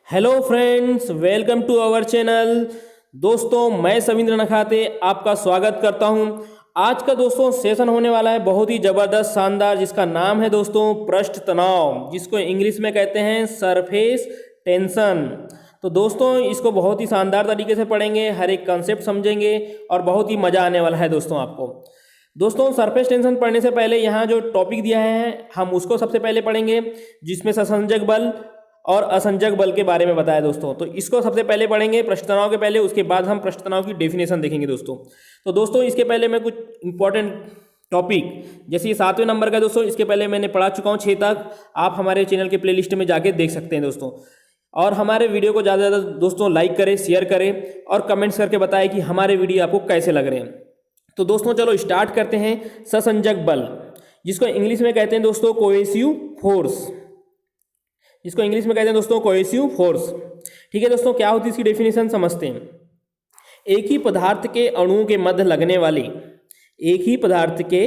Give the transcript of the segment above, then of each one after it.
Hello friends, welcome to our channel. दोस्तों, मैं सविंद्र नखाते आपका स्वागत करता हूं। आज का दोस्तों सेशन होने वाला है बहुत ही ज़बरदस्त शानदार, जिसका नाम है दोस्तों पृष्ठ तनाव, जिसको इंग्लिश में कहते हैं सरफेस टेंशन। तो दोस्तों इसको बहुत ही शानदार तरीके से पढ़ेंगे, हर एक कंसेप्ट समझेंगे और बहुत ही मज़ा आने वाला है दोस्तों आपको। दोस्तों सरफेस टेंशन पढ़ने से पहले यहाँ जो टॉपिक दिया है हम उसको सबसे पहले पढ़ेंगे, जिसमें ससंजक बल और असंजक बल के बारे में बताया दोस्तों। तो इसको सबसे पहले पढ़ेंगे पृष्ठ तनाव के पहले, उसके बाद हम पृष्ठ तनाव की डेफिनेशन देखेंगे दोस्तों। तो दोस्तों इसके पहले मैं कुछ इंपॉर्टेंट टॉपिक, जैसे ये 7वें नंबर का दोस्तों, इसके पहले मैंने पढ़ा चुका हूँ 6 तक। आप हमारे चैनल के प्लेलिस्ट में जाके देख सकते हैं दोस्तों। और हमारे वीडियो को ज़्यादा से ज़्यादा दोस्तों लाइक करें, शेयर करें और कमेंट्स करके बताएं कि हमारे वीडियो आपको कैसे लग रहे हैं। तो दोस्तों चलो स्टार्ट करते हैं। ससंजक बल, जिसको इंग्लिश में कहते हैं दोस्तों कोहेसिव फोर्स, इसको इंग्लिश में कहते हैं दोस्तों कोहेसिव फोर्स। ठीक है दोस्तों, क्या होती है इसकी डेफिनेशन समझते हैं। एक ही पदार्थ के अणुओं के मध्य लगने वाले, एक ही पदार्थ के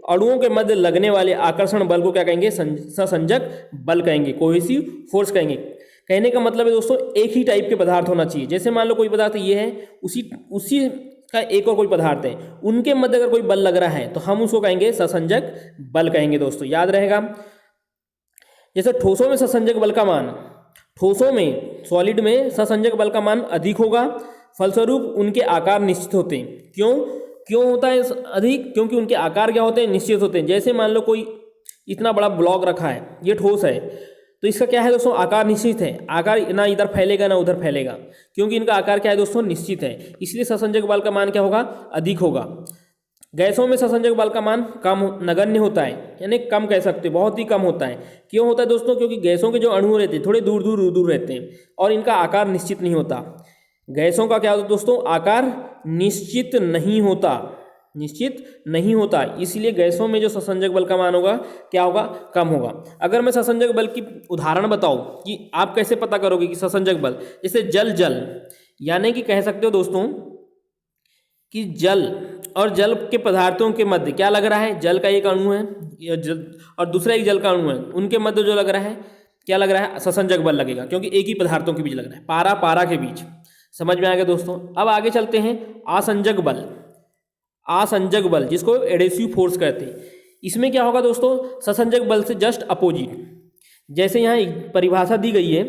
अणुओं के मध्य लगने वाले आकर्षण बल को क्या कहेंगे? ससंजक बल कहेंगे, कोहेसिव फोर्स कहेंगे। कहने का मतलब है दोस्तों एक ही टाइप के पदार्थ होना चाहिए। जैसे मान लो कोई पदार्थ ये है, उसी का एक और कोई पदार्थ है, उनके मध्य अगर कोई बल लग रहा है तो हम उसको कहेंगे ससंजक बल कहेंगे दोस्तों, याद रहेगा। जैसे ठोसों में ससंजक बल का मान, ठोसों में सॉलिड में ससंजक बल का मान अधिक होगा, फलस्वरूप उनके आकार निश्चित होते हैं। क्यों होता है अधिक? क्योंकि उनके आकार क्या होते हैं? निश्चित होते हैं। जैसे मान लो कोई इतना बड़ा ब्लॉक रखा है, ये ठोस है, तो इसका क्या है दोस्तों? आकार निश्चित है। आकार ना इधर फैलेगा ना उधर फैलेगा, क्योंकि इनका आकार क्या है दोस्तों? निश्चित है। इसलिए ससंजक बल का मान क्या होगा? अधिक होगा। गैसों में ससंजक बल का मान कम, नगण्य होता है, यानी कम कह सकते हैं, बहुत ही कम होता है। क्यों होता है दोस्तों? क्योंकि गैसों के जो अणु रहते हैं थोड़े दूर दूर रहते हैं और इनका आकार निश्चित नहीं होता। गैसों का क्या होता है दोस्तों? आकार निश्चित नहीं होता, निश्चित नहीं होता। इसलिए गैसों में जो ससंजक बल का मान होगा क्या होगा? कम होगा। अगर मैं ससंजक बल की उदाहरण बताऊं कि आप कैसे पता करोगे कि ससंजक बल, जैसे जल, यानी कि कह सकते हो दोस्तों कि जल और जल के पदार्थों के मध्य क्या लग रहा है? जल का एक अणु है और दूसरा एक जल का अणु है, उनके मध्य जो लग रहा है क्या लग रहा है? ससंजक बल लगेगा, क्योंकि एक ही पदार्थों के बीच लग रहा है, पारा के बीच। समझ में आ गया दोस्तों। अब आगे चलते हैं। आसंजक बल, आसंजक बल जिसको एडेसिव फोर्स कहते हैं, इसमें क्या होगा दोस्तों? ससंजक बल से जस्ट अपोजिट। जैसे यहाँ एक परिभाषा दी गई है,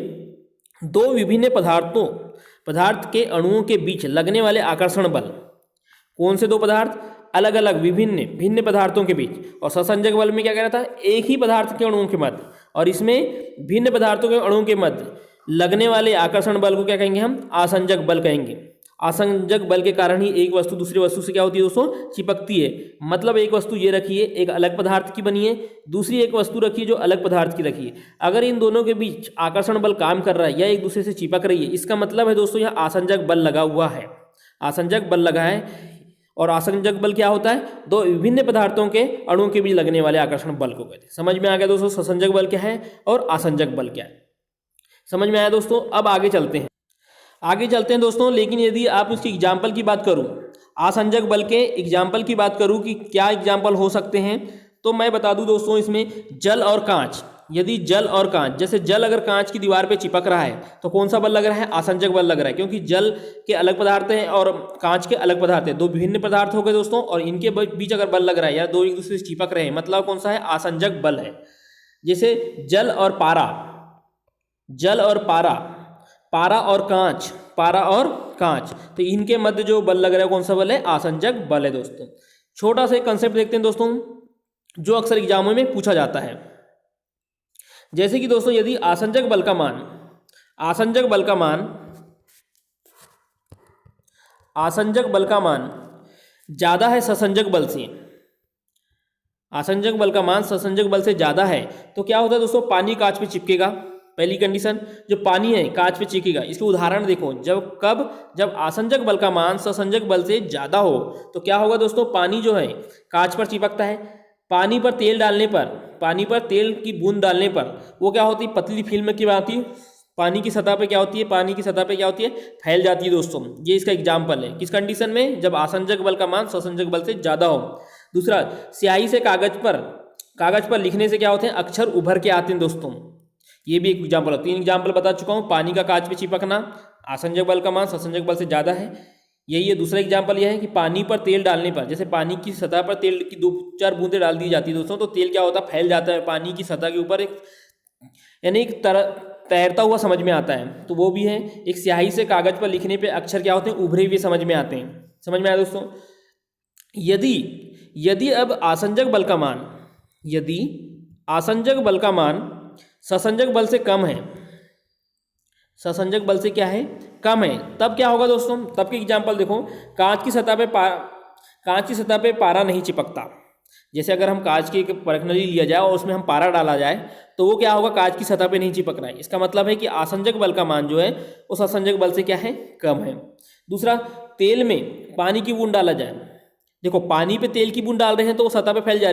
दो विभिन्न पदार्थ के अणुओं के बीच लगने वाले आकर्षण बल। कौन से दो पदार्थ? अलग अलग भिन्न पदार्थों के बीच। और ससंजक बल में क्या कह रहा था? एक ही पदार्थ के अणुओं के मध्य, और इसमें भिन्न पदार्थों के अणुओं के मध्य लगने वाले आकर्षण बल को क्या कहेंगे? हम आसंजक बल कहेंगे। आसंजक बल के कारण ही एक वस्तु दूसरी वस्तु से क्या होती है दोस्तों? चिपकती है। मतलब एक वस्तु ये रखी है, एक अलग पदार्थ की बनी है, दूसरी एक वस्तु रखी है जो अलग पदार्थ की रखी है। अगर इन दोनों के बीच आकर्षण बल काम कर रहा है या एक दूसरे से चिपक रही है, इसका मतलब है दोस्तों यहाँ आसंजक बल लगा हुआ है, आसंजक बल लगा है। और आसंजक बल क्या होता है? दो विभिन्न पदार्थों के अणुओं के बीच लगने वाले आकर्षण बल को कहते हैं। समझ में आ गया दोस्तों ससंजक बल क्या है और आसंजक बल क्या है? समझ में आया दोस्तों। अब आगे चलते हैं दोस्तों। लेकिन यदि आप उसकी एग्जाम्पल की बात करूं, आसंजक बल के एग्जाम्पल की बात करूं कि क्या एग्जाम्पल हो सकते हैं, तो मैं बता दूं दोस्तों इसमें जल और कांच। यदि जल और कांच, जैसे जल अगर कांच की दीवार पे चिपक रहा है तो कौन सा बल लग रहा है? आसंजक बल लग रहा है, क्योंकि जल के अलग पदार्थ हैं और कांच के अलग पदार्थ हैं, दो विभिन्न पदार्थ हो गए दोस्तों, और इनके बीच अगर बल लग रहा है या दो एक दूसरे से चिपक रहे हैं, मतलब कौन सा है? आसंजक बल है। जैसे जल और पारा, पारा और कांच, तो इनके मध्य जो बल लग रहा है कौन सा बल है? आसंजक बल है दोस्तों। छोटा सा कंसेप्ट देखते हैं दोस्तों, जो अक्सर एग्जामों में पूछा जाता है। जैसे कि दोस्तों यदि आसंजक बल का मान ज़्यादा है ससंजक बल से, आसंजक बल का मान ससंजक बल से ज़्यादा है, तो क्या होता है दोस्तों? पानी कांच पे चिपकेगा। पहली कंडीशन, जो पानी है कांच पे चिपकेगा। इसके उदाहरण देखो, जब आसंजक बल का मान ससंजक बल से ज़्यादा हो तो क्या होगा दोस्तों? पानी जो है कांच पर चिपकता है। पानी पर तेल की बूंद डालने पर वो क्या होती है? पतली फिल्म की भांति पानी की सतह पे क्या होती है? फैल जाती है दोस्तों। ये इसका एग्जाम्पल है। किस कंडीशन में? जब आसंजक बल का मान ससंजक बल से ज़्यादा हो। दूसरा, स्याही से कागज पर लिखने से क्या होते हैं? अक्षर उभर के आते हैं दोस्तों। ये भी एक एग्जाम्पल है। 3 एग्जाम्पल बता चुका हूँ। पानी का कांच पे चिपकना, आसंजक बल का मान ससंजक बल से ज़्यादा है, यही है। दूसरा एग्जाम्पल यह है कि पानी पर तेल डालने पर, जैसे पानी की सतह पर तेल की 2-4 बूंदें डाल दी जाती है दोस्तों, तो तेल क्या होता है, फैल जाता है पानी की सतह के ऊपर, एक यानी एक तैरता हुआ समझ में आता है। तो वो भी है। एक स्याही से कागज पर लिखने पे अक्षर क्या होते हैं, उभरे हुए समझ में आते हैं। समझ में आया दोस्तों। यदि यदि अब आसंजक बल का मान, यदि आसंजक बल का मान ससंजक बल से कम है, ससंजक बल से क्या है, कम है, तब क्या होगा दोस्तों। तब के एग्जाम्पल देखो। कांच की सतह पे पारा नहीं चिपकता। जैसे अगर हम कांच की एक परखनली लिया जाए और उसमें हम पारा डाला जाए तो वो क्या होगा, कांच की सतह पे नहीं चिपक रहा है। इसका मतलब है कि आसंजक बल का मान जो है वो ससंजक बल से क्या है, कम है। दूसरा, तेल में पानी की बूंद डाला जाए, देखो पानी पे तेल की बूंद डाल रहे हैं तो वो सतह पे फैल जा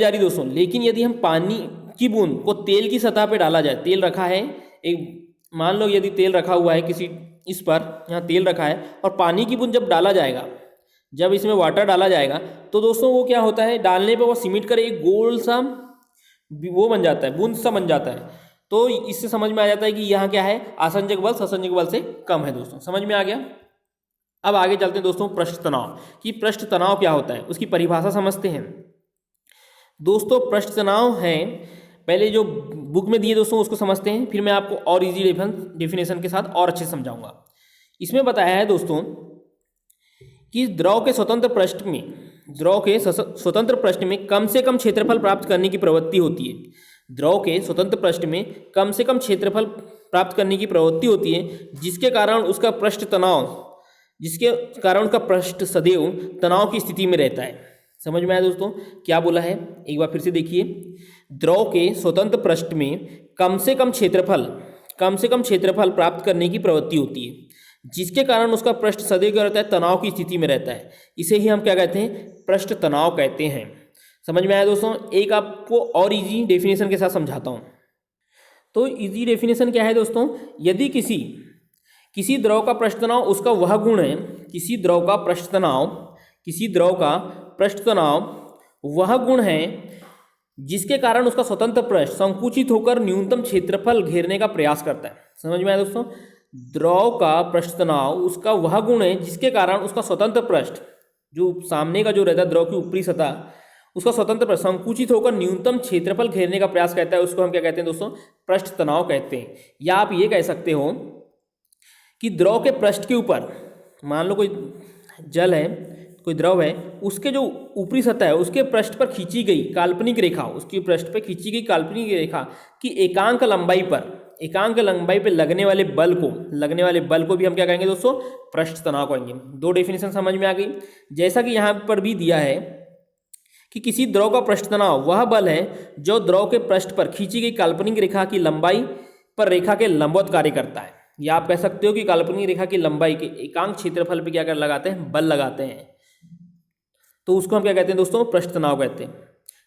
रही दोस्तों। लेकिन यदि हम पानी की बूंद को तेल की सतह पे डाला जाए, तेल रखा है एक, मान लो यदि तेल रखा हुआ है किसी इस पर, यहाँ तेल रखा है और पानी की बूंद जब डाला जाएगा, जब इसमें वाटर डाला जाएगा तो दोस्तों वो क्या होता है, डालने पे वो सिमट कर एक गोल सा वो बन जाता है, बूंद सा बन जाता है। तो इससे समझ में आ जाता है कि यहाँ क्या है, आसंजक बल ससंजक बल से कम है दोस्तों। समझ में आ गया। अब आगे चलते हैं दोस्तों पृष्ठ तनाव, कि पृष्ठ तनाव क्या होता है, उसकी परिभाषा समझते हैं दोस्तों। पृष्ठ तनाव है, पहले जो बुक में दिए दोस्तों उसको समझते हैं, फिर मैं आपको और इजी डेफिनेशन के साथ और अच्छे से समझाऊंगा। इसमें बताया है दोस्तों कि द्रव के स्वतंत्र पृष्ठ में कम से कम क्षेत्रफल प्राप्त करने की प्रवृत्ति होती है। द्रव के स्वतंत्र पृष्ठ में कम से कम क्षेत्रफल प्राप्त करने की प्रवृत्ति होती है, जिसके कारण उसका पृष्ठ सदैव तनाव की स्थिति में रहता है। समझ में आया दोस्तों क्या बोला है, एक बार फिर से देखिए। द्रव के स्वतंत्र पृष्ठ में कम से कम क्षेत्रफल प्राप्त करने की प्रवृत्ति होती है, जिसके कारण उसका पृष्ठ सदैव क्या रहता है, तनाव की स्थिति में रहता है। इसे ही हम क्या कहते हैं, पृष्ठ तनाव कहते हैं। समझ में आया दोस्तों। एक आपको और इजी डेफिनेशन के साथ समझाता हूँ। तो इजी डेफिनेशन क्या है दोस्तों, यदि किसी द्रव का पृष्ठ तनाव उसका वह गुण है, किसी द्रव का पृष्ठ तनाव वह गुण है जिसके कारण उसका स्वतंत्र पृष्ठ संकुचित होकर न्यूनतम क्षेत्रफल घेरने का प्रयास करता है। समझ में आया दोस्तों। द्रव का पृष्ठ तनाव उसका वह गुण है जिसके कारण उसका स्वतंत्र पृष्ठ, जो सामने का जो रहता है द्रव की ऊपरी सतह, उसका स्वतंत्र पृष्ठ संकुचित होकर न्यूनतम क्षेत्रफल घेरने का प्रयास करता है। उसको हम क्या कहते हैं दोस्तों, पृष्ठ तनाव कहते हैं। या आप ये कह सकते हो कि द्रव के पृष्ठ के ऊपर, मान लो कोई जल है, कोई द्रव है, उसके जो ऊपरी सतह है उसके पृष्ठ पर खींची गई काल्पनिक रेखा, उसकी पृष्ठ पर खींची गई काल्पनिक रेखा की एकांक लंबाई पर लगने वाले बल को भी हम क्या कहेंगे दोस्तों, पृष्ठ तनाव कहेंगे। दो डेफिनेशन समझ में आ गई। जैसा कि यहाँ पर भी दिया है कि किसी द्रव का पृष्ठ तनाव वह बल है जो द्रव के पृष्ठ पर खींची गई काल्पनिक रेखा की लंबाई पर रेखा के लंबवत कार्य करता है। या आप कह सकते हो कि काल्पनिक रेखा की लंबाई के एकांक क्षेत्रफल पे क्या कर लगाते हैं, बल लगाते हैं। तो उसको हम क्या कहते हैं दोस्तों, पृष्ठ तनाव कहते हैं।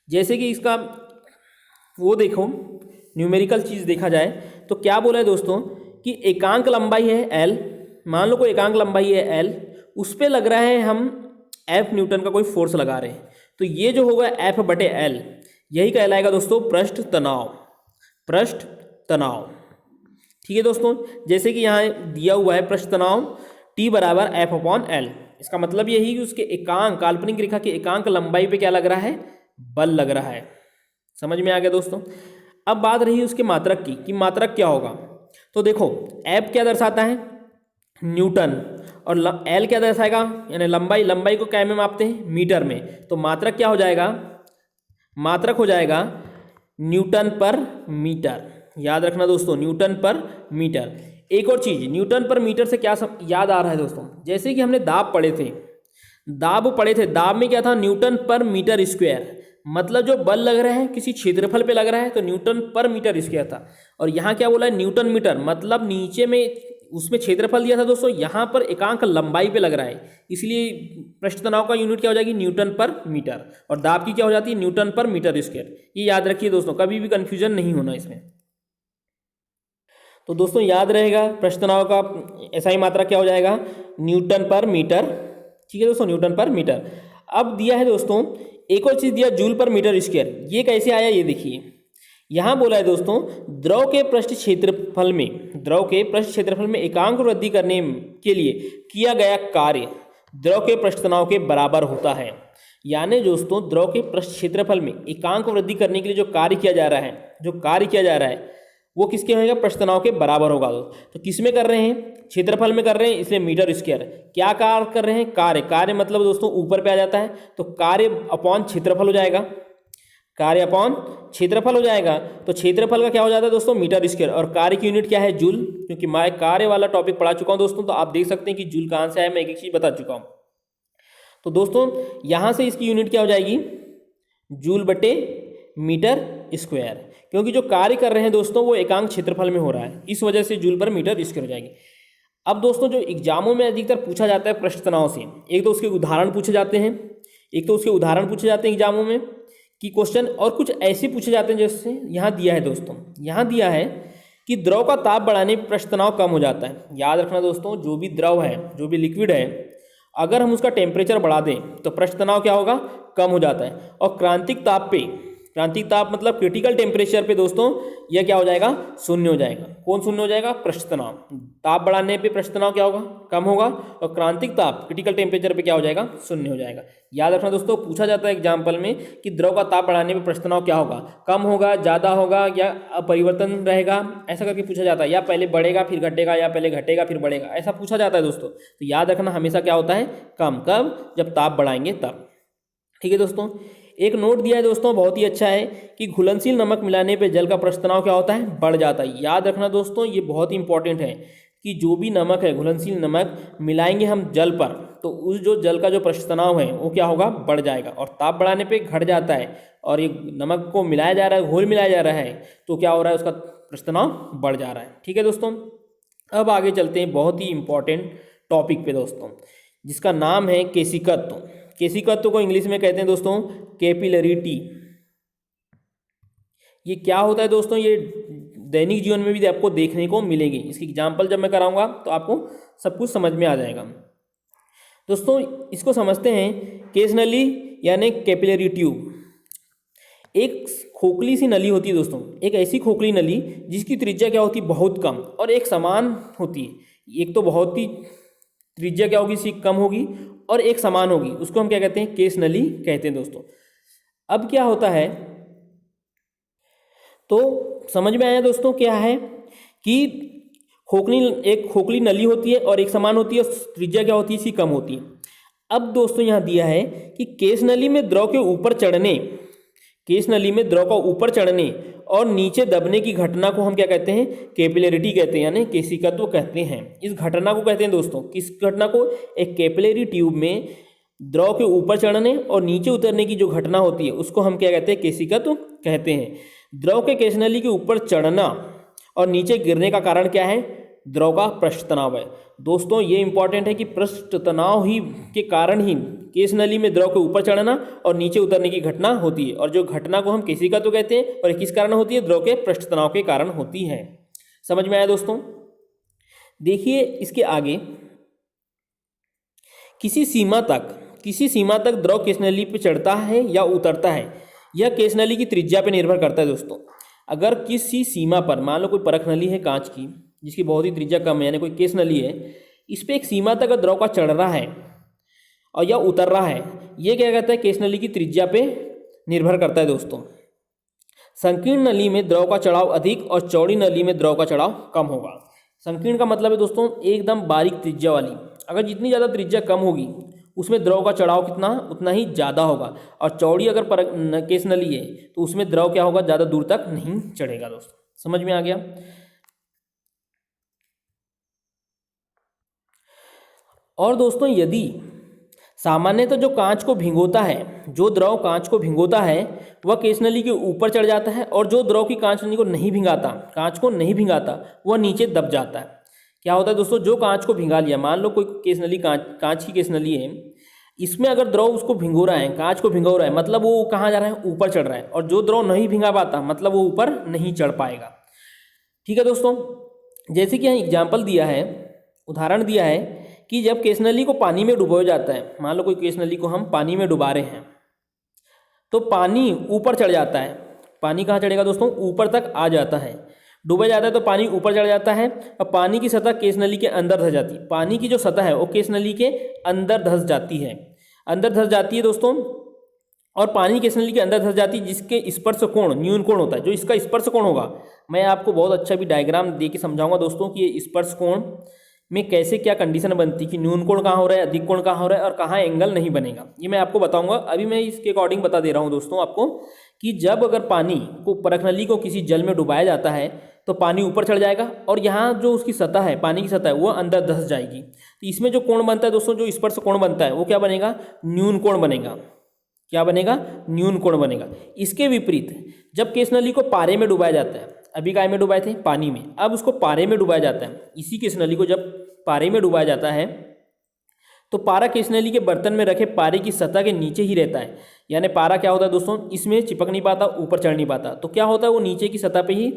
जैसे कि इसका वो देखो, न्यूमेरिकल चीज़ देखा जाए तो क्या बोला है दोस्तों कि एकांक लंबाई है L, मान लो कोई एकांक लंबाई है L, उस पर लग रहा है हम F न्यूटन का कोई फोर्स लगा रहे हैं, तो ये जो होगा F/L, यही कहलाएगा दोस्तों पृष्ठ तनाव। ठीक है दोस्तों। जैसे कि यहाँ दिया हुआ है पृष्ठ तनाव T = F/L, इसका मतलब यही कि उसके काल्पनिक रेखा के एकांक लंबाई पे क्या लग रहा है, बल लग रहा है। समझ में आ गया दोस्तों। अब बात रही उसके मात्रक की, कि मात्रक क्या होगा। तो देखो F क्या दर्शाता है, न्यूटन, और L क्या दर्शाएगा, यानी लंबाई को क्या में मापते हैं, मीटर में। तो मात्रक क्या हो जाएगा, मात्रक हो जाएगा न्यूटन पर मीटर। याद रखना दोस्तों, न्यूटन पर मीटर। एक और चीज़, न्यूटन पर मीटर से क्या याद आ रहा है दोस्तों, जैसे कि हमने दाब पढ़े थे, दाब में क्या था, न्यूटन पर मीटर स्क्वायर, मतलब जो बल लग रहा है किसी क्षेत्रफल पे लग रहा है तो न्यूटन पर मीटर स्क्वायर था। और यहाँ क्या बोला है, न्यूटन मीटर, मतलब नीचे में उसमें क्षेत्रफल दिया था दोस्तों, यहाँ पर एकांक लंबाई पे लग रहा है, इसलिए पृष्ठ तनाव का यूनिट क्या हो जाएगी, न्यूटन पर मीटर, और दाब की क्या हो जाती है, न्यूटन पर मीटर स्क्वायर। ये याद रखिए दोस्तों, कभी भी कंफ्यूजन नहीं होना इसमें। तो दोस्तों याद रहेगा पृष्ठ तनाव का SI मात्रा क्या हो जाएगा, न्यूटन पर मीटर। ठीक है दोस्तों, न्यूटन पर मीटर। अब दिया है दोस्तों एक और चीज़ दिया, जूल पर मीटर स्क्वायर। ये कैसे आया ये देखिए, यहाँ बोला है दोस्तों, द्रव के पृष्ठ क्षेत्रफल में एकांक वृद्धि करने के लिए किया गया कार्य द्रव के पृष्ठ तनाव के बराबर होता है। यानी दोस्तों द्रव के पृष्ठ क्षेत्रफल में एकांक वृद्धि करने के लिए जो कार्य किया जा रहा है वो किसके होगा? पृष्ठ तनाव के बराबर होगा। तो किस में कर रहे हैं? क्षेत्रफल में कर रहे हैं, इसलिए मीटर स्क्वायर। क्या कार्य कर रहे हैं? कार्य मतलब दोस्तों ऊपर पे आ जाता है, तो कार्य अपॉन क्षेत्रफल हो जाएगा। तो क्षेत्रफल का क्या हो जाता है दोस्तों? Metre square. और कार्य की यूनिट क्या है? जूल। क्योंकि मैं कार्य वाला टॉपिक पढ़ा चुका हूं दोस्तों, तो आप देख सकते हैं कि जूल कहाँ से आया, मैं एक चीज बता चुका हूं। तो दोस्तों यहां से इसकी यूनिट क्या हो जाएगी? जूल बटे मीटर स्क्वायर। क्योंकि जो कार्य कर रहे हैं दोस्तों वो एकांक क्षेत्रफल में हो रहा है, इस वजह से जूल पर मीटर स्क्वायर हो जाएगी। अब दोस्तों जो एग्जामों में अधिकतर पूछा जाता है पृष्ठ तनाव से, एक तो उसके उदाहरण पूछे जाते हैं एग्जामों में कि क्वेश्चन, और कुछ ऐसे पूछे जाते हैं जैसे यहाँ दिया है दोस्तों, यहाँ दिया है कि द्रव का ताप बढ़ाने पर पृष्ठ तनाव कम हो जाता है। याद रखना दोस्तों, जो भी द्रव है, जो भी लिक्विड है, अगर हम उसका टेम्परेचर बढ़ा दें तो पृष्ठ तनाव क्या होगा? कम हो जाता है। और क्रांतिक ताप मतलब क्रिटिकल टेम्परेचर पे दोस्तों यह क्या हो जाएगा? शून्य हो जाएगा। कौन शून्य हो जाएगा? पृष्ठ तनाव। ताप बढ़ाने पे पृष्ठ तनाव क्या होगा? कम होगा। और क्रांतिक ताप क्रिटिकल टेम्परेचर पे क्या हो जाएगा? शून्य हो जाएगा। याद रखना दोस्तों, पूछा जाता है एग्जाम्पल में कि द्रव का ताप बढ़ाने पे पृष्ठ तनाव क्या होगा? कम होगा, ज़्यादा होगा, या अपरिवर्तन रहेगा, ऐसा करके पूछा जाता है। या पहले बढ़ेगा फिर घटेगा, या पहले घटेगा फिर बढ़ेगा, ऐसा पूछा जाता है दोस्तों। तो याद रखना हमेशा क्या होता है? कम। कब? जब ताप बढ़ाएंगे तब। ठीक है दोस्तों, एक नोट दिया है दोस्तों, बहुत ही अच्छा है कि घुलनशील नमक मिलाने पे जल का पृष्ठ तनाव क्या होता है? बढ़ जाता है। याद रखना दोस्तों, ये बहुत ही इंपॉर्टेंट है कि जो भी नमक है, घुलनशील नमक मिलाएंगे हम जल पर, तो उस जो जल का जो पृष्ठ तनाव है वो क्या होगा? बढ़ जाएगा। और ताप बढ़ाने पे घट जाता है। और ये नमक को मिलाया जा रहा है, घोल मिलाया जा रहा है, तो क्या हो रहा है? उसका पृष्ठ तनाव बढ़ जा रहा है। ठीक है दोस्तों, अब आगे चलते हैं बहुत ही इंपॉर्टेंट टॉपिक पे दोस्तों, जिसका नाम है केशिकत्व। केशिकत्व को इंग्लिश में कहते हैं दोस्तों कैपिलरिटी। ये क्या होता है दोस्तों? ये दैनिक जीवन में भी आपको देखने को मिलेगी। इसकी एग्जाम्पल जब मैं कराऊंगा तो आपको सब कुछ समझ में आ जाएगा। दोस्तों इसको समझते हैं। केस नली यानी कैपिलरी ट्यूब एक खोखली सी नली होती है दोस्तों, एक ऐसी खोखली नली जिसकी त्रिज्या क्या होती है? बहुत कम, और एक समान होती है। एक तो बहुत ही त्रिज्या क्या होगी? इसकी कम होगी, और एक समान होगी, उसको हम क्या कहते हैं? केस नली कहते हैं दोस्तों। अब क्या होता है, तो समझ में आया दोस्तों क्या है कि एक खोखली नली होती है और एक समान होती है, त्रिज्या क्या होती है? इसकी कम होती है। अब दोस्तों यहाँ दिया है कि केस नली में द्रव का ऊपर चढ़ने और नीचे दबने की घटना को हम क्या कहते हैं? कैपिलरिटी कहते हैं, यानी केशिकत्व कहते हैं। इस घटना को कहते हैं दोस्तों, किस घटना को? एक कैपिलरी ट्यूब में द्रव के ऊपर चढ़ने और नीचे उतरने की जो घटना होती है उसको हम क्या कहते हैं? केशिकत्व कहते हैं। द्रव के केस नली के ऊपर चढ़ना और नीचे गिरने का कारण क्या है? द्रव का पृष्ठ तनाव है। दोस्तों ये इंपॉर्टेंट है कि पृष्ठ तनाव ही के कारण ही केस नली में द्रव के ऊपर चढ़ना और नीचे उतरने की घटना होती है, और जो घटना को हम केशिकत्व कहते हैं, और किस कारण होती है? द्रव के पृष्ठ तनाव के कारण होती है। समझ में आया दोस्तों? देखिए इसके आगे, किसी सीमा तक द्रव केस नली पर चढ़ता है या उतरता है, यह केस नली की त्रिज्या पर निर्भर करता है दोस्तों। अगर किसी सीमा पर, मान लो कोई परख नली है कांच की जिसकी बहुत ही त्रिज्या कम है, यानी कोई केस नली है, इस पर एक सीमा तक द्रव का चढ़ रहा है और या उतर रहा है, ये क्या कहता है? केस नली की त्रिज्या पे निर्भर करता है दोस्तों। संकीर्ण नली में द्रव का चढ़ाव अधिक और चौड़ी नली में द्रव का चढ़ाव कम होगा। संकीर्ण का मतलब है दोस्तों एकदम बारीक त्रिज्या वाली। अगर जितनी ज़्यादा त्रिज्या कम होगी उसमें द्रव का चढ़ाव कितना? उतना ही ज़्यादा होगा। और चौड़ी अगर केस नली है तो उसमें द्रव क्या होगा? ज़्यादा दूर तक नहीं चढ़ेगा दोस्तों। समझ में आ गया? और दोस्तों यदि सामान्यतः जो द्रव कांच को भिगोता है वह केस नली के ऊपर चढ़ जाता है, और जो द्रव की कांच को नहीं भिगाता वह नीचे दब जाता है। क्या होता है दोस्तों? जो कांच को भिगा लिया, मान लो कोई केस नली कांच की केस नली है, इसमें अगर द्रव उसको भिगो रहा है, कांच को भिगो रहा है, मतलब वो कहाँ जा रहा है? ऊपर चढ़ रहा है। और जो द्रव नहीं भिगा पाता मतलब वो ऊपर नहीं चढ़ पाएगा। ठीक है दोस्तों, जैसे कि यहाँ एग्जाम्पल दिया है, उदाहरण दिया है कि जब केस नली को पानी में डुबोया जाता है, मान लो कोई केस नली को हम पानी में डुबा रहे हैं, तो पानी ऊपर चढ़ जाता है, पानी कहाँ चढ़ेगा दोस्तों, ऊपर तक आ जाता है। डूबा जाता है तो पानी ऊपर चढ़ जाता है और पानी की सतह केस नली के अंदर धस जाती है। पानी की जो सतह है वो केस नली के अंदर धस जाती है, अंदर धस जाती है दोस्तों। और पानी केस नली के अंदर धस जाती है, जिसके स्पर्श कोण न्यून कोण होता है। जो इसका स्पर्श कोण होगा, मैं आपको बहुत अच्छा भी डायग्राम दे के समझाऊंगा दोस्तों कि ये स्पर्श कोण में कैसे क्या कंडीशन बनती है कि न्यून कोण कहाँ हो रहा है, अधिक कोण कहाँ हो रहा है और कहाँ एंगल नहीं बनेगा, ये मैं आपको बताऊंगा। अभी मैं इसके अकॉर्डिंग बता दे रहा हूँ दोस्तों आपको कि जब अगर पानी को, परख नली को किसी जल में डुबाया जाता है तो पानी ऊपर चढ़ जाएगा और यहाँ जो उसकी सतह है, पानी की सतह है, वो अंदर धस जाएगी। तो इसमें जो कोण बनता है दोस्तों, जो स्पर्श कोण बनता है वो क्या बनेगा, न्यून कोण बनेगा। क्या बनेगा, न्यून कोण बनेगा। इसके विपरीत जब केस नली को पारे में डुबाया जाता है, अभी काय में डुबाए थे, पानी में, अब उसको पारे में डुबाया जाता है। इसी केस नली को जब पारे में डुबाया जाता है तो पारा केस नली के बर्तन में रखे पारे की सतह के नीचे ही रहता है। यानी पारा क्या होता है दोस्तों, इसमें चिपक नहीं पाता, ऊपर चढ़ नहीं पाता, तो क्या होता है वो नीचे की सतह पे ही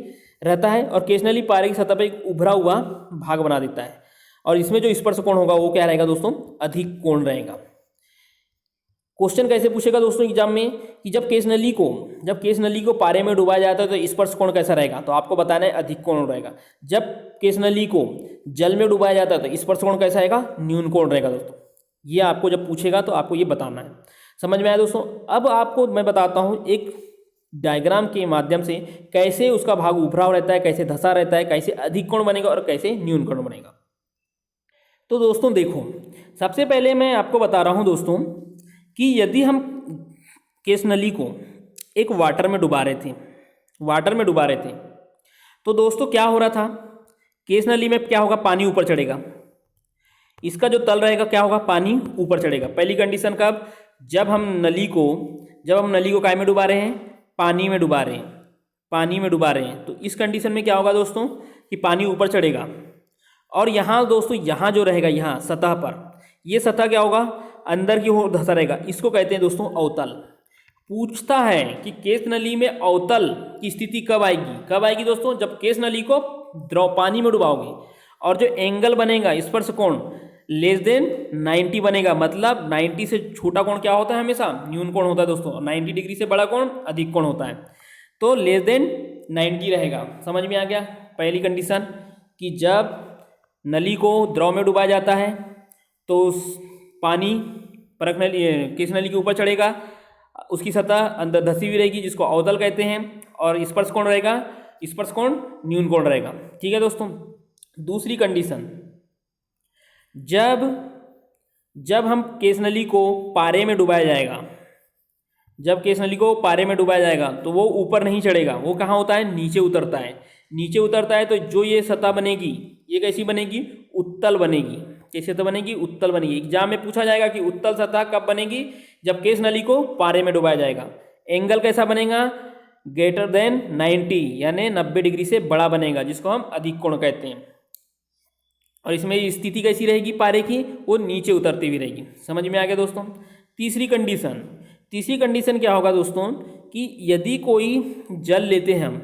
रहता है और केस नली पारे की सतह पे एक उभरा हुआ भाग बना देता है। और इसमें जो स्पर्श कोण होगा वो क्या रहेगा दोस्तों, अधिक कोण रहेगा। क्वेश्चन कैसे पूछेगा दोस्तों एग्जाम में कि जब केस नली को पारे में डुबाया जाता है तो स्पर्श कोण कैसा रहेगा, तो आपको बताना है अधिक कोण रहेगा। जब केस नली को जल में डुबाया जाता है तो स्पर्श कोण कैसा रहेगा, न्यून कोण रहेगा दोस्तों। ये आपको जब पूछेगा तो आपको ये बताना है। समझ में आया दोस्तों। अब आपको मैं बताता हूँ एक डायग्राम के माध्यम से कैसे उसका भाग उभरा रहता है, कैसे धंसा रहता है, कैसे अधिक कोण बनेगा और कैसे न्यून कोण बनेगा। तो दोस्तों देखो, सबसे पहले मैं आपको बता रहा हूँ दोस्तों कि यदि हम केस नली को एक वाटर में डुबा रहे थे तो दोस्तों क्या हो रहा था, केस नली में क्या होगा, पानी ऊपर चढ़ेगा। इसका जो तल रहेगा क्या होगा, पानी ऊपर चढ़ेगा। पहली कंडीशन कब, जब हम नली को काय में डुबा रहे हैं, पानी में डुबा रहे हैं। तो इस कंडीशन में क्या होगा दोस्तों कि पानी ऊपर चढ़ेगा। और यहाँ दोस्तों, यहाँ जो रहेगा, यहाँ सतह पर, ये सतह क्या होगा, अंदर की ओर धंसा रहेगा। इसको कहते हैं दोस्तों अवतल। पूछता है कि केस नली में अवतल की स्थिति कब आएगी दोस्तों, जब केस नली को पानी में डुबाओगे और जो एंगल बनेगा, स्पर्श कोण लेस देन 90 बनेगा। मतलब 90 से छोटा कोण क्या होता है, हमेशा न्यून कोण होता है दोस्तों। 90 डिग्री से बड़ा कोण अधिक कोण होता है, तो लेस देन 90 रहेगा। समझ में आ गया पहली कंडीशन कि जब नली को द्रव में डुबाया जाता है तो पानी परख नली केस नली के ऊपर चढ़ेगा, उसकी सतह अंदर धसी हुई रहेगी, जिसको अवतल कहते हैं। और स्पर्श कोण रहेगा, स्पर्श कोण न्यून कोण रहेगा। ठीक है दोस्तों। दूसरी कंडीशन, जब हम केस नली को पारे में डुबाया जाएगा, तो वो ऊपर नहीं चढ़ेगा, वो कहाँ होता है, नीचे उतरता है। तो जो ये सतह बनेगी, ये कैसी बनेगी, उत्तल बनेगी। कैसे सतह बनेगी, उत्तल बनेगी। एग्जाम में पूछा जाएगा कि उत्तल सतह कब बनेगी, जब केस नली को पारे में डुबाया जाएगा। एंगल कैसा बनेगा, ग्रेटर देन 90, यानी 90 डिग्री से बड़ा बनेगा, जिसको हम अधिक कोण कहते हैं। और इसमें स्थिति कैसी रहेगी पारे की, वो नीचे उतरती हुई रहेगी। समझ में आ गया दोस्तों। तीसरी कंडीशन क्या होगा दोस्तों कि यदि कोई जल लेते हैं हम,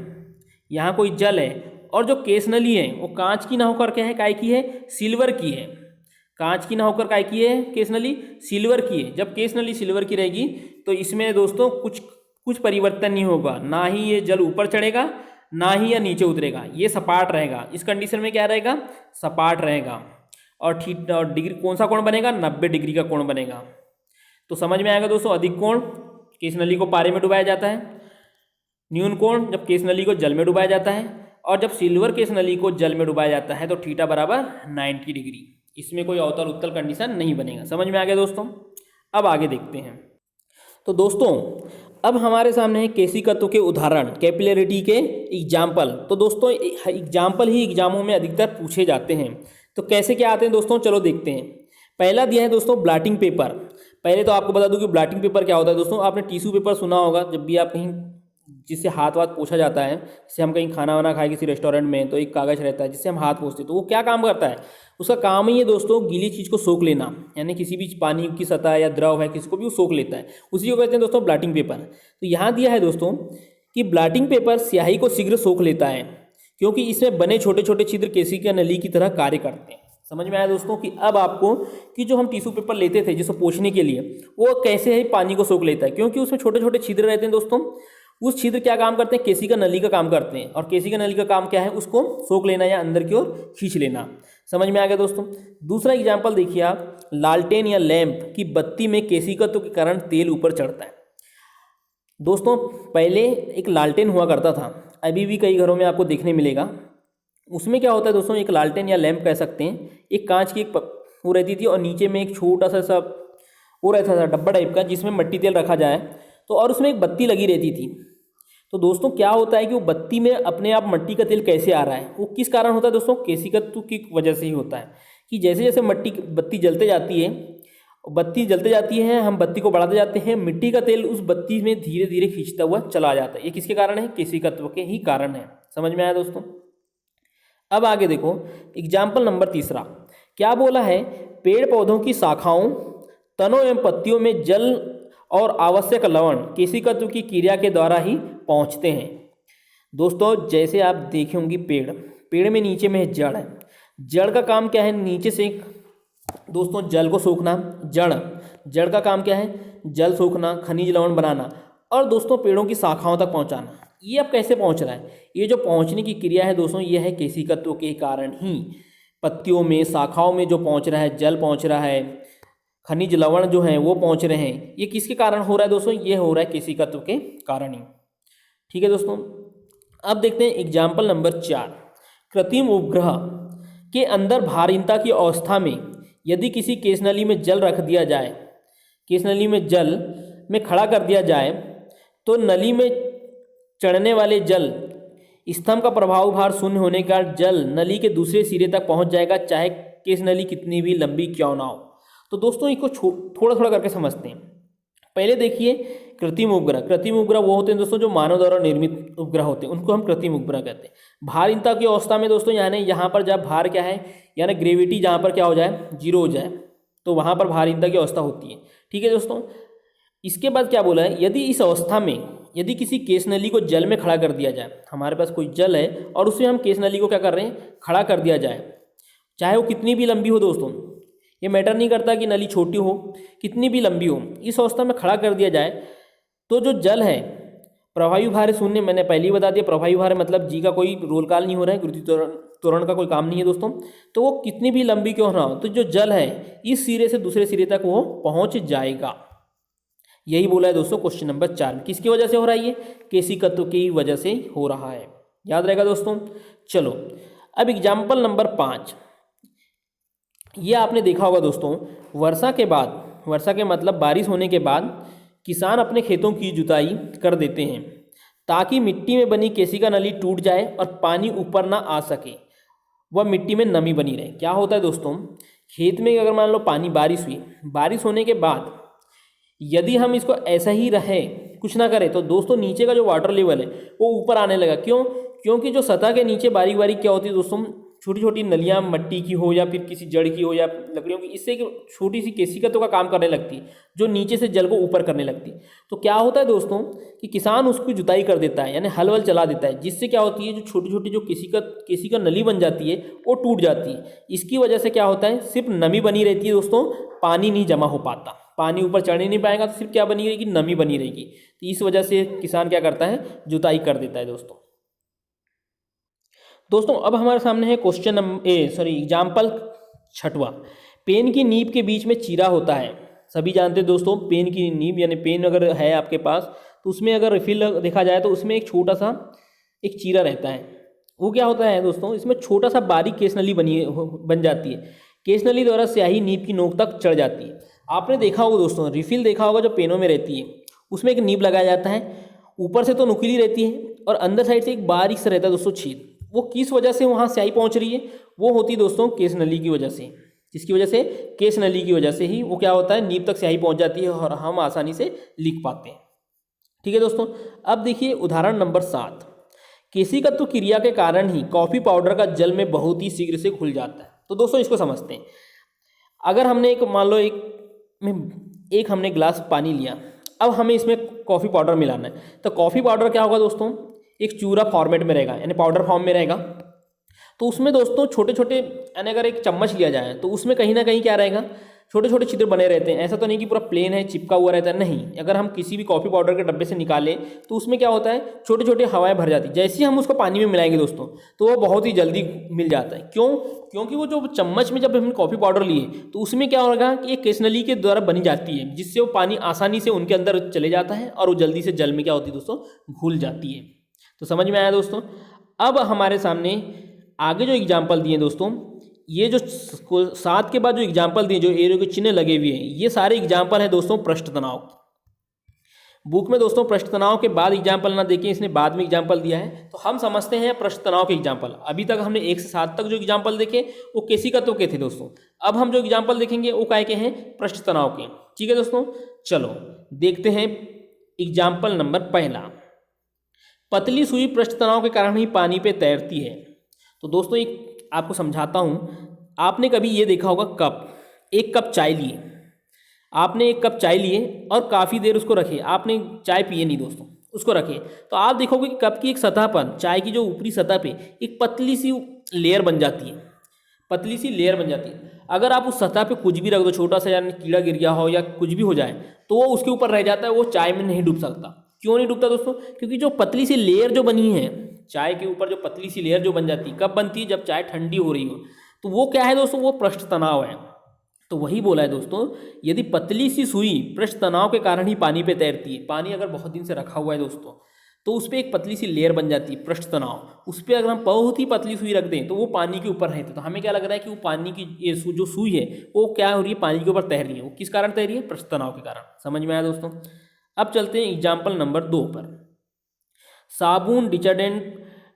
यहाँ कोई जल है और जो केस नली है वो कांच की ना होकर क्या है, काय की है, सिल्वर की है। कांच की ना होकर काय की है, केस नली सिल्वर की है। जब केस नली सिल्वर की रहेगी तो इसमें दोस्तों कुछ परिवर्तन नहीं होगा, ना ही ये जल ऊपर चढ़ेगा, ना ही यह नीचे उतरेगा, ये सपाट रहेगा। इस कंडीशन में क्या रहेगा, सपाट रहेगा। और डिग्री कौन सा कोण बनेगा, 90 डिग्री का कोण बनेगा। तो समझ में आएगा दोस्तों, अधिक कोण केस नली को पारे में डुबाया जाता है, न्यून कोण जब केस नली को जल में डुबाया जाता है, और जब सिल्वर केस नली को जल में डुबाया जाता है तो थीटा बराबर 90 डिग्री। इसमें कोई अवतल उत्तल कंडीशन नहीं बनेगा। समझ में आ गया दोस्तों। अब आगे देखते हैं। तो दोस्तों अब हमारे सामने है केशिकत्व के उदाहरण, कैपिलरिटी के एग्जाम्पल। तो दोस्तों एग्जाम्पल ही एग्जामों में अधिकतर पूछे जाते हैं। तो कैसे क्या आते हैं दोस्तों, चलो देखते हैं। पहला दिया है दोस्तों ब्लॉटिंग पेपर। पहले तो आपको बता दूं कि ब्लॉटिंग पेपर क्या होता है दोस्तों। आपने टिश्यू पेपर सुना होगा, जब भी आप कहीं जिससे हाथ पोछा जाता है, जैसे हम कहीं खाना वाना खाए किसी रेस्टोरेंट में, तो एक कागज़ रहता है जिससे हम हाथ पोछते हैं। तो वो क्या काम करता है, उसका काम ही है दोस्तों गीली चीज़ को सोख लेना, यानी किसी भी पानी की सतह या द्रव है किसी को भी वो सोख लेता है, उसी को कहते हैं दोस्तों ब्लॉटिंग पेपर। तो यहाँ दिया है दोस्तों कि ब्लॉटिंग पेपर स्याही को शीघ्र सोख लेता है क्योंकि इसमें बने छोटे छोटे छिद्र केशिका नली की तरह कार्य करते हैं। समझ में आया दोस्तों कि अब आपको कि जो हम टिश्यू पेपर लेते थे जिसको पोंछने के लिए, वो कैसे है पानी को सोख लेता है, क्योंकि उसमें छोटे छोटे छिद्र रहते हैं दोस्तों, उस छिद्र क्या काम करते हैं, केशिका नली का काम करते हैं। और केशिका नली का काम क्या है, उसको सोख लेना या अंदर की ओर खींच लेना। समझ में आ गया दोस्तों। दूसरा एग्जाम्पल देखिए आप, लालटेन या लैंप की बत्ती में केशिकत्व के कारण तेल ऊपर चढ़ता है। दोस्तों पहले एक लालटेन हुआ करता था, अभी भी कई घरों में आपको देखने मिलेगा। उसमें क्या होता है दोस्तों, एक लालटेन या लैंप कह सकते हैं, एक कांच की एक वो रहती थी और नीचे में एक छोटा सा वो रहता था डब्बा टाइप का, जिसमें मट्टी तेल रखा जाए तो, और उसमें एक बत्ती लगी रहती थी। तो दोस्तों क्या होता है कि वो बत्ती में अपने आप मट्टी का तेल कैसे आ रहा है, वो किस कारण होता है दोस्तों, केशिकत्व की वजह से ही होता है। कि जैसे जैसे बत्ती जलते जाती है, हम बत्ती को बढ़ाते जाते हैं, मिट्टी का तेल उस बत्ती में धीरे धीरे खींचता हुआ चला जाता है। ये किसके कारण है, केशिकत्व के ही कारण है। समझ में आया दोस्तों। अब आगे देखो एग्जाम्पल नंबर तीसरा, क्या बोला है, पेड़ पौधों की शाखाओं, तनों एवं पत्तियों में जल और आवश्यक लवण केशिकत्व की क्रिया के द्वारा ही पहुंचते हैं। दोस्तों जैसे आप देखे होंगे, पेड़ में नीचे में जड़ है, जड़ का काम क्या है, नीचे से दोस्तों जल को सोखना। जड़ का काम क्या है, जल सोखना, खनिज लवण बनाना, और दोस्तों पेड़ों की शाखाओं तक पहुंचाना। ये अब कैसे पहुंच रहा है, ये जो पहुंचने की क्रिया है दोस्तों, ये है केशिकत्व के कारण ही। पत्तियों में, शाखाओं में जो पहुंच रहा है, जल पहुंच रहा है, खनिज लवण जो है वो पहुंच रहे हैं, ये किसके कारण हो रहा है दोस्तों, ये हो रहा है केशिकत्व के कारण ही। ठीक है दोस्तों। अब देखते हैं एग्जाम्पल नंबर 4, कृत्रिम उपग्रह के अंदर भारहीनता की अवस्था में यदि किसी केशनली में जल रख दिया जाए, केशनली में जल में खड़ा कर दिया जाए, तो नली में चढ़ने वाले जल स्तंभ का प्रभाव भार शून्य होने का जल नली के दूसरे सिरे तक पहुंच जाएगा, चाहे केशनली कितनी भी लंबी क्यों ना हो। तो दोस्तों इसको थोड़ा थोड़ा करके समझते हैं। पहले देखिए कृत्रिम उपग्रह वो होते हैं दोस्तों जो मानव द्वारा निर्मित उपग्रह होते हैं, उनको हम कृत्रिम उपग्रह कहते हैं। भारहीनता की अवस्था में दोस्तों यानी यहाँ पर जब भार क्या है, यानी ग्रेविटी जहाँ पर क्या हो जाए, जीरो हो जाए, तो वहाँ पर भारहीनता की अवस्था होती है। ठीक है दोस्तों। इसके बाद क्या बोला है, यदि इस अवस्था में यदि किसी केशनली को जल में खड़ा कर दिया जाए, हमारे पास कोई जल है और उसमें हम केशनली को क्या कर रहे हैं, खड़ा कर दिया जाए, चाहे वो कितनी भी लंबी हो दोस्तों, ये मैटर नहीं करता कि नली छोटी हो कितनी भी लंबी हो, इस अवस्था में खड़ा कर दिया जाए, तो जो जल है प्रभावी भार शून्य, मैंने पहले ही बता दिया, प्रभावी भार मतलब जी का कोई रोल काल नहीं हो रहा है, गुरुत्व त्वरण का कोई काम नहीं है दोस्तों, तो वो कितनी भी लंबी क्यों ना हो, तो जो जल है इस सिरे से दूसरे सिरे तक वो पहुंच जाएगा। यही बोला है दोस्तों क्वेश्चन नंबर 4 में। किसकी वजह से हो रहा है, ये केशिकत्व की वजह से हो रहा है, याद रहेगा दोस्तों। चलो अब एग्जाम्पल नंबर 5, ये आपने देखा होगा दोस्तों, वर्षा के बाद, वर्षा के मतलब बारिश होने के बाद किसान अपने खेतों की जुताई कर देते हैं ताकि मिट्टी में बनी केशिका नली टूट जाए और पानी ऊपर ना आ सके, वह मिट्टी में नमी बनी रहे। क्या होता है दोस्तों, खेत में अगर मान लो पानी बारिश हुई, बारिश होने के बाद यदि हम इसको ऐसा ही रहे कुछ ना करें, तो दोस्तों नीचे का जो वाटर लेवल है वो ऊपर आने लगा। क्यों, क्योंकि जो सतह के नीचे बारीक बारीक क्या होती है दोस्तों, छोटी छोटी नलियाँ, मट्टी की हो या फिर किसी जड़ की हो या लकड़ियों की, इससे छोटी सी केशिकत्व का काम करने लगती है, जो नीचे से जल को ऊपर करने लगती है। तो क्या होता है दोस्तों कि किसान उसकी जुताई कर देता है, यानी हल वल चला देता है, जिससे क्या होती है, जो छोटी छोटी जो केशिका नली बन जाती है वो टूट जाती है। इसकी वजह से क्या होता है, सिर्फ नमी बनी रहती है दोस्तों, पानी नहीं जमा हो पाता, पानी ऊपर चढ़ नहीं पाएगा, तो सिर्फ क्या बनी रहेगी, नमी बनी रहेगी। तो इस वजह से किसान क्या करता है, जुताई कर देता है दोस्तों। अब हमारे सामने है क्वेश्चन एग्जाम्पल 6वां, पेन की नीब के बीच में चीरा होता है। सभी जानते हैं दोस्तों, पेन की नीब यानी पेन अगर है आपके पास तो उसमें अगर रिफिल देखा जाए तो उसमें एक छोटा सा एक चीरा रहता है। वो क्या होता है दोस्तों, इसमें छोटा सा बारीक केशनली बन जाती है, केशनली द्वारा स्याही नीब की नोक तक चढ़ जाती है। आपने देखा होगा दोस्तों, रिफिल देखा होगा जो पेनों में रहती है, उसमें एक नीब लगाया जाता है, ऊपर से तो नुकीली रहती है और अंदर साइड से एक बारीक सा रहता है दोस्तों छेद। वो किस वजह से वहाँ स्याही पहुँच रही है, वो होती है दोस्तों केशनली की वजह से। जिसकी वजह से, केशनली की वजह से ही वो क्या होता है, नीब तक स्याही पहुँच जाती है और हम आसानी से लिख पाते हैं। ठीक है दोस्तों। अब देखिए उदाहरण नंबर 7, केशिकत्व क्रिया के कारण ही कॉफ़ी पाउडर का जल में बहुत ही शीघ्र से घुल जाता है। तो दोस्तों इसको समझते हैं। अगर हमने एक मान लो एक हमने गिलास पानी लिया, अब हमें इसमें कॉफ़ी पाउडर मिलाना है, तो कॉफ़ी पाउडर क्या होगा दोस्तों, एक चूरा फॉर्मेट में रहेगा, यानी पाउडर फॉर्म में रहेगा। तो उसमें दोस्तों छोटे छोटे, यानी अगर एक चम्मच लिया जाए तो उसमें कहीं ना कहीं क्या रहेगा, छोटे छोटे छिद्र बने रहते हैं। ऐसा तो नहीं कि पूरा प्लेन है, चिपका हुआ रहता है, नहीं। अगर हम किसी भी कॉफ़ी पाउडर के डब्बे से निकालें तो उसमें क्या होता है, छोटे छोटे हवाएं भर जाती है। जैसे ही हम उसको पानी में मिलाएंगे दोस्तों तो वो बहुत ही जल्दी मिल जाता है। क्यों? क्योंकि वो जो चम्मच में जब हमने कॉफ़ी पाउडर लिए तो उसमें क्या होगा कि एक केसनली के द्वारा बनी जाती है, जिससे वो पानी आसानी से उनके अंदर चले जाता है और वो जल्दी से जल में क्या होती है दोस्तों, घुल जाती है। तो समझ में आया दोस्तों। अब हमारे सामने आगे जो एग्जाम्पल दिए दोस्तों, ये जो 7 के बाद जो एग्जाम्पल दिए, जो एरो के चिन्ह लगे हुए हैं, ये सारे एग्जाम्पल हैं दोस्तों पृष्ठ तनाव। बुक में दोस्तों पृष्ठ तनाव के बाद एग्जाम्पल ना देखें, इसने बाद में एग्जाम्पल दिया है, तो हम समझते हैं पृष्ठ तनाव के एग्जाम्पल। अभी तक हमने 1 से 7 तक जो एग्जाम्पल देखे वो केशिकात्व के थे दोस्तों। अब हम जो एग्जाम्पल देखेंगे वो काय के हैं, पृष्ठ तनाव के। ठीक है दोस्तों, चलो देखते हैं एग्जाम्पल नंबर पहला। पतली सुई पृष्ठ तनाव के कारण ही पानी पे तैरती है। तो दोस्तों एक आपको समझाता हूँ। आपने कभी ये देखा होगा, एक कप चाय लिए, आपने एक कप चाय लिए और काफ़ी देर उसको रखे, आपने चाय पिए नहीं दोस्तों, उसको रखे, तो आप देखोगे कि कप की एक सतह पर, चाय की जो ऊपरी सतह पे एक पतली सी लेयर बन जाती है, पतली सी लेयर बन जाती है। अगर आप उस सतह पे कुछ भी रख दो, छोटा सा यानी कीड़ा गिर गया हो या कुछ भी हो जाए, तो वो उसके ऊपर रह जाता है, वो चाय में नहीं डूब सकता। क्यों नहीं डूबता दोस्तों? क्योंकि जो पतली सी लेयर जो बनी है चाय के ऊपर, जो पतली सी लेयर जो बन जाती है, कब बनती है, जब चाय ठंडी हो रही हो। तो वो क्या है दोस्तों, वो पृष्ठ तनाव है। तो वही बोला है दोस्तों, यदि पतली सी सुई पृष्ठ तनाव के कारण ही पानी पे तैरती है। पानी अगर बहुत दिन से रखा हुआ है दोस्तों, तो उस पर एक पतली सी लेयर बन जाती है, पृष्ठ तनाव। उस पर अगर हम बहुत ही पतली सुई रख दें तो वो पानी के ऊपर रहती है। तो हमें क्या लग रहा है कि वो पानी की ये जो सुई है वो क्या हो रही है, पानी के ऊपर तैर रही है। वो किस कारण तैर रही है, पृष्ठ तनाव के कारण। समझ में आया दोस्तों। अब चलते हैं एग्जाम्पल नंबर 2 पर। साबुन,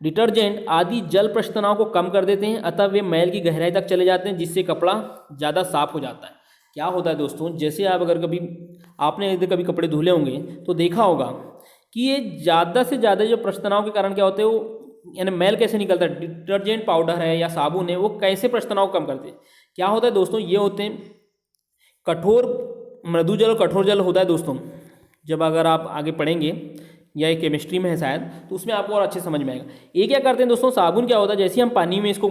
डिटर्जेंट आदि जल पृष्ठ तनाव को कम कर देते हैं, अतः वे मैल की गहराई तक चले जाते हैं, जिससे कपड़ा ज़्यादा साफ हो जाता है। क्या होता है दोस्तों, जैसे आप अगर कभी आपने यदि कभी कपड़े धुले होंगे तो देखा होगा कि ये ज़्यादा से ज़्यादा जो पृष्ठ तनाव के कारण क्या होते हैं, वो यानी मैल कैसे निकलता है, डिटर्जेंट पाउडर है या साबुन है, वो कैसे पृष्ठ तनाव कम करते हैं। क्या होता है दोस्तों, ये होते हैं कठोर मृदु जल और कठोर जल होता है दोस्तों। जब अगर आप आगे पढ़ेंगे या ये केमिस्ट्री में है शायद, तो उसमें आपको और अच्छे समझ में आएगा। ये क्या करते हैं दोस्तों, साबुन क्या होता है, जैसे ही हम पानी में इसको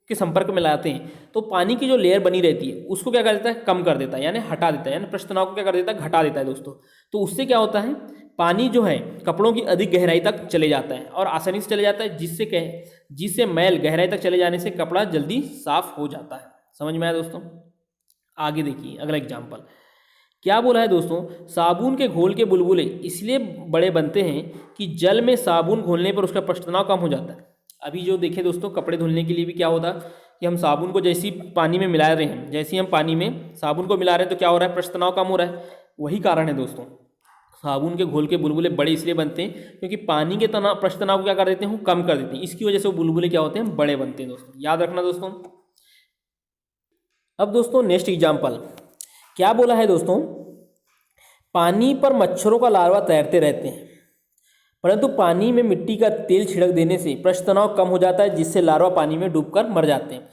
के संपर्क में लाते हैं तो पानी की जो लेयर बनी रहती है उसको क्या कर देता है, कम कर देता है, यानी हटा देता है, यानी पृष्ठ तनाव को क्या कर देता है, घटा देता है दोस्तों। तो उससे क्या होता है, पानी जो है कपड़ों की अधिक गहराई तक चले जाता है और आसानी से चले जाता है, जिससे मैल गहराई तक चले जाने से कपड़ा जल्दी साफ हो जाता है। समझ में आया दोस्तों। आगे देखिए अगला एग्जाम्पल क्या बोला है दोस्तों, साबुन के घोल के बुलबुले इसलिए बड़े बनते हैं कि जल में साबुन घोलने पर उसका पृष्ठ तनाव कम हो जाता है। अभी जो देखे दोस्तों, कपड़े धुलने के लिए भी क्या होता है कि हम साबुन को जैसे ही पानी में मिला रहे हैं, जैसे ही हम पानी में साबुन को मिला रहे हैं तो क्या हो रहा है, पृष्ठ तनाव कम हो रहा है। वही कारण है दोस्तों, साबुन के घोल के बुलबुले बड़े इसलिए बनते हैं क्योंकि पानी के तनाव पृष्ठ तनाव को क्या कर देते हैं, वो कम कर देते हैं। इसकी वजह से वो बुलबुले क्या होते हैं, बड़े बनते हैं दोस्तों, याद रखना दोस्तों। अब दोस्तों नेक्स्ट एग्जाम्पल क्या बोला है दोस्तों, पानी पर मच्छरों का लार्वा तैरते रहते हैं, परंतु पानी में मिट्टी का तेल छिड़क देने से पृष्ठ तनाव कम हो जाता है, जिससे लार्वा पानी में डूबकर मर जाते हैं।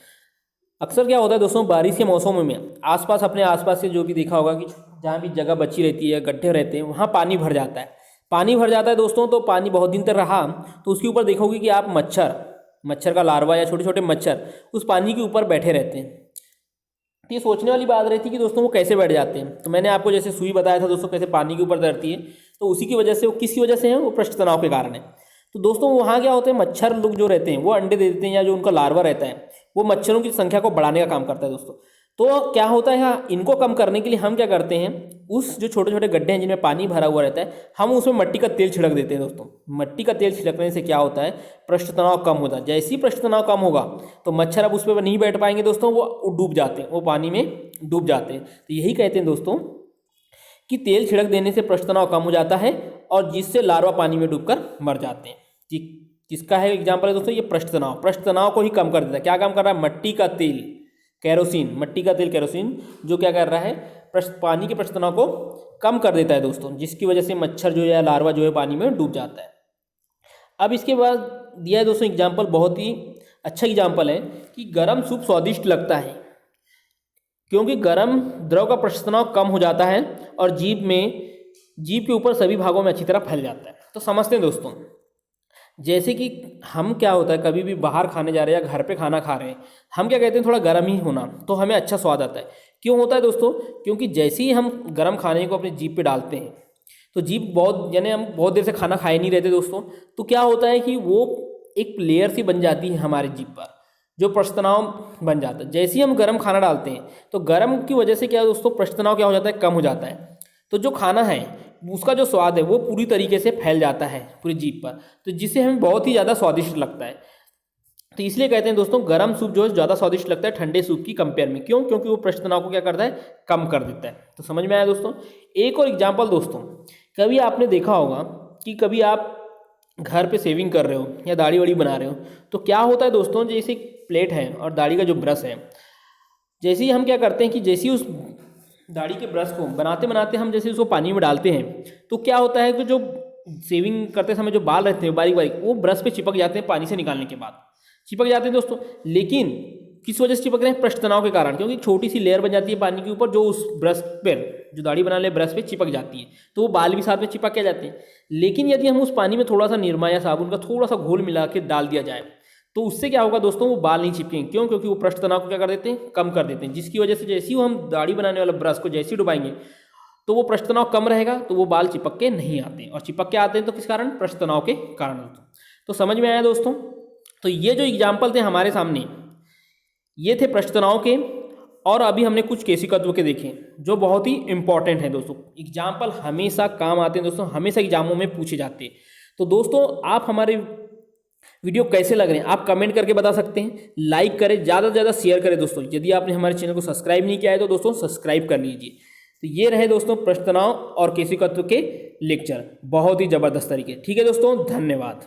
अक्सर क्या होता है दोस्तों, बारिश के मौसमों में अपने आसपास से जो भी देखा होगा कि जहाँ भी जगह बची रहती है, गड्ढे रहते हैं, वहाँ पानी भर जाता है। पानी भर जाता है दोस्तों, तो पानी बहुत दिन तक रहा तो उसके ऊपर देखोगे कि आप मच्छर का लार्वा या छोटे छोटे मच्छर उस पानी के ऊपर बैठे रहते हैं। तो ये सोचने वाली बात रहती है कि दोस्तों वो कैसे बैठ जाते हैं। तो मैंने आपको जैसे सुई बताया था दोस्तों कैसे पानी के ऊपर तैरती है, तो उसी की वजह से, वो किसकी वजह से है, वो पृष्ठ तनाव के कारण है। तो दोस्तों वहाँ क्या होते हैं, मच्छर लोग जो रहते हैं वो अंडे दे देते हैं, या जो उनका लार्वा रहता है वो मच्छरों की संख्या को बढ़ाने का काम करता है दोस्तों। तो क्या होता है, हाँ, इनको कम करने के लिए हम क्या करते हैं, उस जो छोटे छोटे गड्ढे हैं जिनमें पानी भरा हुआ रहता है, हम उसमें मट्टी का तेल छिड़क देते हैं दोस्तों। मट्टी का तेल छिड़कने से क्या होता है, पृष्ठ तनाव कम होता है। जैसे ही पृष्ठ तनाव कम होगा तो मच्छर अब उस पर नहीं बैठ पाएंगे दोस्तों, वो डूब जाते हैं, वो पानी में डूब जाते हैं। तो यही कहते हैं दोस्तों कि तेल छिड़क देने से पृष्ठ तनाव कम हो जाता है और जिससे लार्वा पानी में डूबकर मर जाते हैं। किसका है एग्जाम्पल है दोस्तों, ये पृष्ठ तनाव को ही कम कर देता है। क्या काम कर रहा है, मट्टी का तेल केरोसिन जो क्या कर रहा है, पानी के पृष्ठ तनाव को कम कर देता है दोस्तों, जिसकी वजह से मच्छर जो है, लार्वा जो है, पानी में डूब जाता है। अब इसके बाद दिया है दोस्तों एग्जाम्पल, बहुत ही अच्छा एग्जाम्पल है कि गर्म सूप स्वादिष्ट लगता है क्योंकि गर्म द्रव का पृष्ठ तनाव कम हो जाता है और जीभ के ऊपर सभी भागों में अच्छी तरह फैल जाता है। तो समझते हैं दोस्तों, जैसे कि हम क्या होता है, कभी भी बाहर खाने जा रहे हैं या घर पे खाना खा रहे हैं, हम क्या कहते हैं, थोड़ा गर्म ही होना तो हमें अच्छा स्वाद आता है। क्यों होता है दोस्तों? क्योंकि जैसे ही हम गर्म खाने को अपनी जीभ पे डालते हैं तो जीभ बहुत, यानी हम बहुत देर से खाना खाए नहीं रहते दोस्तों, तो क्या होता है कि वो एक लेयर सी बन जाती है हमारी जीभ पर, जो पृष्ठ तनाव बन जाता है। जैसे ही हम गर्म खाना डालते हैं तो गर्म की वजह से क्या है दोस्तों, पृष्ठ तनाव क्या हो जाता है, कम हो जाता है। तो जो खाना है उसका जो स्वाद है वो पूरी तरीके से फैल जाता है पूरी जीभ पर, तो जिससे हमें बहुत ही ज़्यादा स्वादिष्ट लगता है। तो इसलिए कहते हैं दोस्तों गर्म सूप जो है ज़्यादा स्वादिष्ट लगता है ठंडे सूप की कंपेयर में। क्यों? क्योंकि वो पृष्ठ तनाव को क्या करता है, कम कर देता है। तो समझ में आया दोस्तों। एक और एग्जाम्पल दोस्तों, कभी आपने देखा होगा कि कभी आप घर पे शेविंग कर रहे हो या दाढ़ी वाड़ी बना रहे हो, तो क्या होता है दोस्तों, जैसे एक प्लेट है और दाढ़ी का जो ब्रश है, जैसे ही हम क्या करते हैं कि जैसे ही उस दाढ़ी के ब्रश को बनाते बनाते हम जैसे उसको पानी में डालते हैं, तो क्या होता है कि जो शेविंग करते समय जो बाल रहते हैं बारीक बारीक, वो ब्रश पे चिपक जाते हैं, पानी से निकालने के बाद चिपक जाते हैं दोस्तों। लेकिन किस वजह से चिपक रहे हैं? पृष्ठ तनाव के कारण, क्योंकि छोटी सी लेयर बन जाती है पानी के ऊपर जो उस ब्रश पे, जो दाढ़ी बनाने वाले ब्रश पे चिपक जाती है, तो वो बाल भी साथ में चिपक के जाते हैं। लेकिन यदि हम उस पानी में थोड़ा सा निरमा या साबुन का थोड़ा सा घोल मिला के डाल दिया जाए, तो उससे क्या होगा दोस्तों, वो बाल नहीं चिपकेंगे। क्यों? क्योंकि वो पृष्ठ तनाव को क्या कर देते हैं, कम कर देते हैं, जिसकी वजह से जैसे ही हम दाढ़ी बनाने वाला ब्रश को जैसे ही डुबाएंगे तो वो पृष्ठ तनाव कम रहेगा, तो वो बाल चिपक के नहीं आते। और चिपक के आते हैं तो किस कारण? पृष्ठ तनाव के कारण दोस्तों। तो समझ में आया दोस्तों। तो ये जो एग्जाम्पल थे हमारे सामने, ये थे पृष्ठ तनाव के। और अभी हमने कुछ केशिकत्व के देखे जो बहुत ही इंपॉर्टेंट है दोस्तों। एग्जाम्पल हमेशा काम आते हैं दोस्तों, हमेशा एग्जामों में पूछे जाते हैं। तो दोस्तों आप हमारे वीडियो कैसे लग रहे हैं आप कमेंट करके बता सकते हैं। लाइक करें, ज़्यादा से ज़्यादा शेयर करें दोस्तों। यदि आपने हमारे चैनल को सब्सक्राइब नहीं किया है तो दोस्तों सब्सक्राइब कर लीजिए। तो ये रहे दोस्तों पृष्ठ तनाव और केशिकत्व के लेक्चर, बहुत ही ज़बरदस्त तरीके। ठीक है दोस्तों, धन्यवाद।